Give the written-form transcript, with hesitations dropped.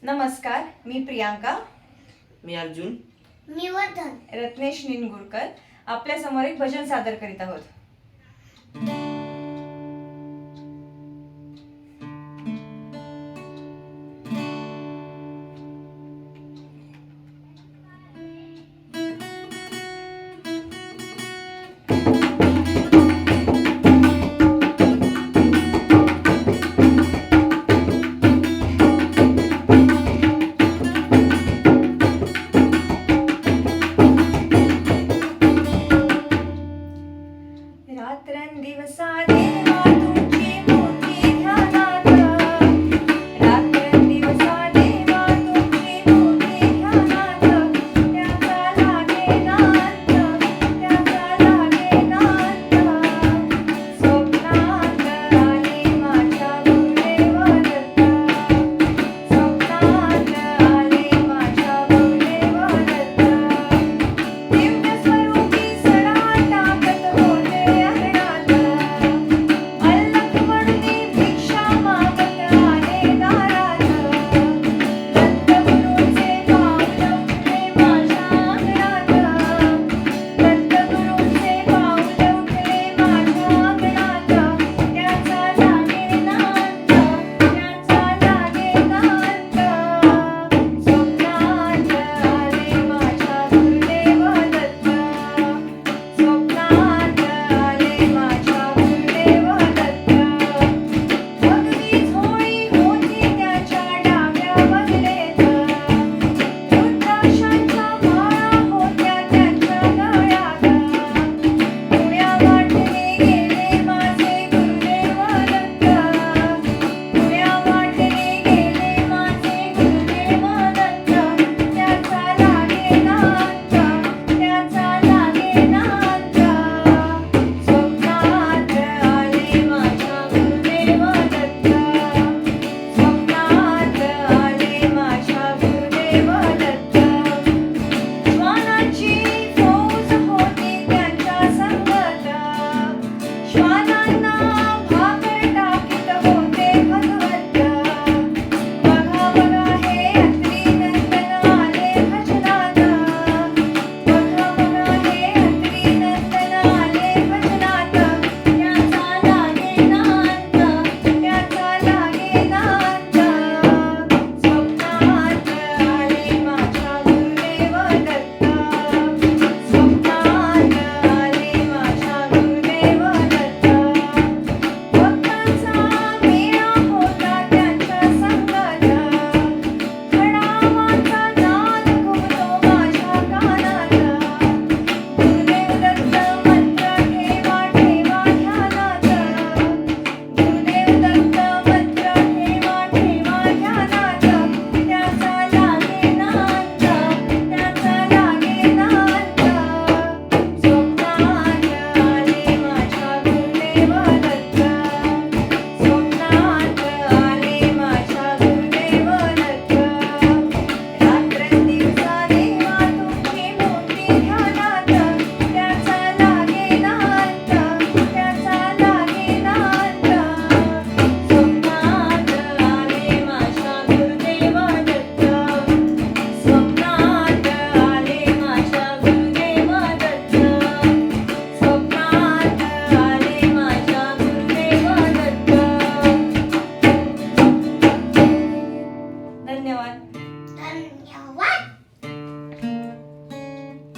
नमस्कार, मी प्रियांका. मी अर्जुन. मी वर्धन. रत्नेश निनगुरकर आपल्या समोर एक भजन सादर करीत आहोत. रात्रंदिवसा देवा तुझी मूर्ती ध्यानात, रात्रंदिवसा देवा तुझी मूर्ती ध्यानात, त्याचा लागेना अंत, त्याचा लागेना अंत. स्वप्नात आले माझ्या गुरुदेव दत्त, स्वप्नात आले माझ्या गुरुदेव दत्त. दिव्य स्वरूपी सडा टाकत होते अंगणात, अल्लख म्हणून भिक्षा मागत आले दारात. दत्तगुरूंचे पाऊल उठले माझ्या अंगणात, दत्तगुरूंचे पाऊल उठले माझ्या अंगणात. त्याचा लागेना अंत, त्याचा लागेना अंत. स्वप्नात आले माझ्या गुरुदेव दत्त, स्वप्नात आले माझ्या गुरुदेव दत्त. भगवी झोळी होती त्याच्या डाव्या बगलेत, रुद्राक्षांच्या माळा होत्या त्याच्या गळ्यात. पुण्या वाटेने गेले माझे गुरुदेव दत्त, पुण्या वाटेने गेले माझे गुरुदेव दत्त. त्याचा लागेना अंत, त्याचा लागेना अंत. स्वप्नात आले माझ्या गुरुदेव दत्त, स्वप्नात आले माझ्या गुरुदेव दत्त. श्वानांची फौज होती त्यांच्या संगत, श्वानांना भाकर टाकीत होते भगवंत. बघा बघा हे अत्री नंदन आले भजनात, बघा बघा हे अत्री नंदन आले भजनात. त्याचा लागेना अंत, त्याचा लागेना अंत. स्वप्नात आले माझ्या गुरुदेव दत्त, स्वप्नात आले माझ्या गुरुदेव दत्त. भक्तांचा मेळा होता त्यांच्या संगत, खडावाचा नाद घुमतो माझ्या कानात. गुरुदेव दत्त मंत्र ठेवा ठेवा ध्यानात, गुरुदेव दत्त मंत्र ठेवा ठेवा ध्यानात. त्याचा लागेना अंत, त्याचा लागेना अंत. स्वप्नात आले माझ्या गुरुदेव दत्त, स्वप्नात आले माझ्या गुरुदेव दत्त. रात्रंदिवसा देवा तुझी मूर्ती ध्यानात, त्याचा लागेना अंत, त्याचा लागेना अंत. स्वप्नात आले माझ्या गुरुदेव दत्त, स्वप्नात आले माझ्या गुरुदेव दत्त, स्वप्नात आले माझ्या गुरुदेव दत्त. धन्यवाद.